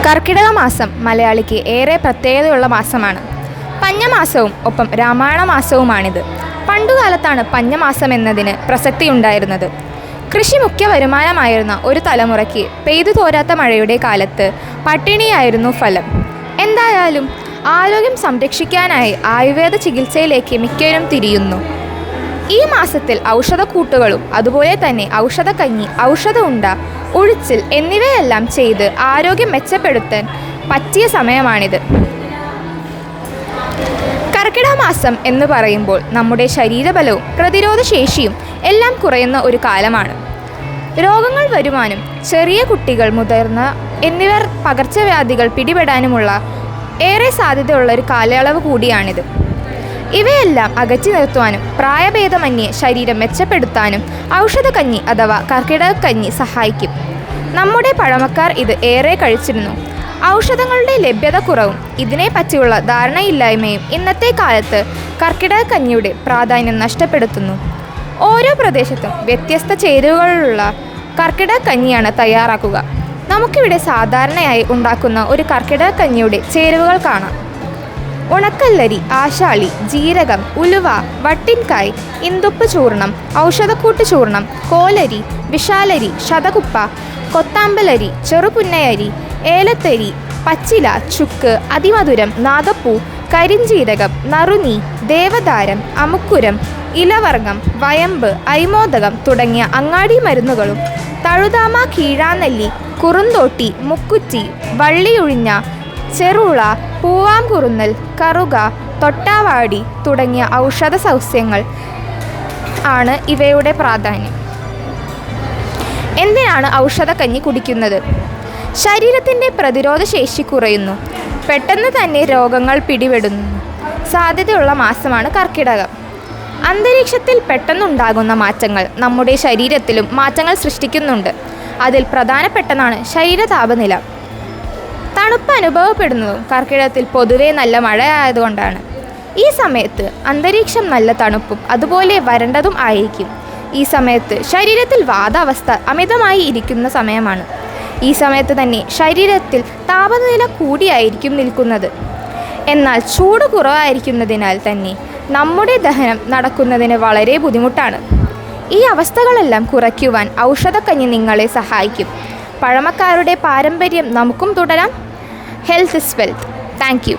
കർക്കിടക മാസം മലയാളിക്ക് ഏറെ പ്രത്യേകതയുള്ള മാസമാണ്. പഞ്ഞമാസവും ഒപ്പം രാമായണ മാസവുമാണിത്. പണ്ടുകാലത്താണ് പഞ്ഞമാസം എന്നതിന് പ്രസക്തിയുണ്ടായിരുന്നത്. കൃഷി മുഖ്യ വരുമാനമായിരുന്ന ഒരു തലമുറയ്ക്ക് പെയ്തു തോരാത്ത മഴയുടെ കാലത്ത് പട്ടിണിയായിരുന്നു ഫലം. എന്തായാലും ആരോഗ്യം സംരക്ഷിക്കാനായി ആയുർവേദ ചികിത്സയിലേക്ക് മിക്കവരും തിരിയുന്നു. ഈ മാസത്തിൽ ഔഷധക്കൂട്ടുകളും അതുപോലെ തന്നെ ഔഷധക്കഞ്ഞി, ഔഷധ ഉണ്ട, ഉഴിച്ചിൽ എന്നിവയെല്ലാം ചെയ്ത് ആരോഗ്യം മെച്ചപ്പെടുത്താൻ പറ്റിയ സമയമാണിത്. കർക്കിടക മാസം എന്ന് പറയുമ്പോൾ നമ്മുടെ ശരീരബലവും പ്രതിരോധശേഷിയും എല്ലാം കുറയുന്ന ഒരു കാലമാണ്. രോഗങ്ങൾ വരുവാനും ചെറിയ കുട്ടികൾ, മുതിർന്ന എന്നിവർ പകർച്ചവ്യാധികൾ പിടിപെടാനുമുള്ള ഏറെ സാധ്യതയുള്ള ഒരു കാലയളവ് കൂടിയാണിത്. ഇവയെല്ലാം അകറ്റി നിർത്തുവാനും പ്രായഭേദമന്യേ ശരീരം മെച്ചപ്പെടുത്താനും ഔഷധക്കഞ്ഞി അഥവാ കർക്കിടകക്കഞ്ഞി സഹായിക്കും. നമ്മുടെ പഴമക്കാർ ഇത് ഏറെ കഴിച്ചിരുന്നു. ഔഷധങ്ങളുടെ ലഭ്യത കുറവും ഇതിനെപ്പറ്റിയുള്ള ധാരണയില്ലായ്മയും ഇന്നത്തെ കാലത്ത് കർക്കിടകക്കഞ്ഞിയുടെ പ്രാധാന്യം നഷ്ടപ്പെടുത്തുന്നു. ഓരോ പ്രദേശത്തും വ്യത്യസ്ത ചേരുവകളുള്ള കർക്കിടകക്കഞ്ഞിയാണ് തയ്യാറാക്കുക. നമുക്കിവിടെ സാധാരണയായി ഉണ്ടാക്കുന്ന ഒരു കർക്കിടകക്കഞ്ഞിയുടെ ചേരുവകൾ കാണാം. ഉണക്കല്ലരി, ആശാളി, ജീരകം, ഉലുവ, വട്ടിൻകായ്, ഇന്ദുപ്പ് ചൂർണം, ഔഷധക്കൂട്ട് ചൂർണം, കോലരി, വിഷാലരി, ശതകുപ്പ, കൊത്താമ്പലരി, ചെറുപുന്നയരി, ഏലത്തരി, പച്ചില, ചുക്ക്, അതിമധുരം, നാഗപ്പൂ, കരിഞ്ജീരകം, നറുനീ, ദേവദാരം, അമുക്കുരം, ഇലവർഗം, വയമ്പ്, ഐമോദകം തുടങ്ങിയ അങ്ങാടി മരുന്നുകളും തഴുതാമ, കീഴാനെല്ലി, കുറുന്തോട്ടി, മുക്കുറ്റി, വള്ളിയുഴിഞ്ഞ, ചെറുള, പൂവാംകുറുന്നൽ, കറുക, തൊട്ടാവാടി തുടങ്ങിയ ഔഷധ സസ്യങ്ങൾ ആണ് ഇവയുടെ പ്രാധാന്യം. എന്തിനാണ് ഔഷധക്കഞ്ഞി കുടിക്കുന്നത്? ശരീരത്തിൻ്റെ പ്രതിരോധശേഷി കുറയുന്നു. പെട്ടെന്ന് തന്നെ രോഗങ്ങൾ പിടിപെടുന്നു സാധ്യതയുള്ള മാസമാണ് കർക്കിടകം. അന്തരീക്ഷത്തിൽ പെട്ടെന്നുണ്ടാകുന്ന മാറ്റങ്ങൾ നമ്മുടെ ശരീരത്തിലും മാറ്റങ്ങൾ സൃഷ്ടിക്കുന്നുണ്ട്. അതിൽ പ്രധാനപ്പെട്ടതാണ് ശരീര താപനില. തണുപ്പ് അനുഭവപ്പെടുന്നതും കർക്കിടകത്തിൽ പൊതുവെ നല്ല മഴയായതുകൊണ്ടാണ്. ഈ സമയത്ത് അന്തരീക്ഷം നല്ല തണുപ്പും അതുപോലെ വരണ്ടതും ആയിരിക്കും. ഈ സമയത്ത് ശരീരത്തിൽ വാതാവസ്ഥ അമിതമായി ഇരിക്കുന്ന സമയമാണ്. ഈ സമയത്ത് തന്നെ ശരീരത്തിൽ താപനില കൂടിയായിരിക്കും നിൽക്കുന്നത്. എന്നാൽ ചൂട് കുറവായിരിക്കുന്നതിനാൽ തന്നെ നമ്മുടെ ദഹനം നടക്കുന്നതിന് വളരെ ബുദ്ധിമുട്ടാണ്. ഈ അവസ്ഥകളെല്ലാം കുറയ്ക്കുവാൻ ഔഷധക്കഞ്ഞി നിങ്ങളെ സഹായിക്കും. പഴമക്കാരുടെ പാരമ്പര്യം നമുക്കും തുടരാം. Health is wealth. Thank you.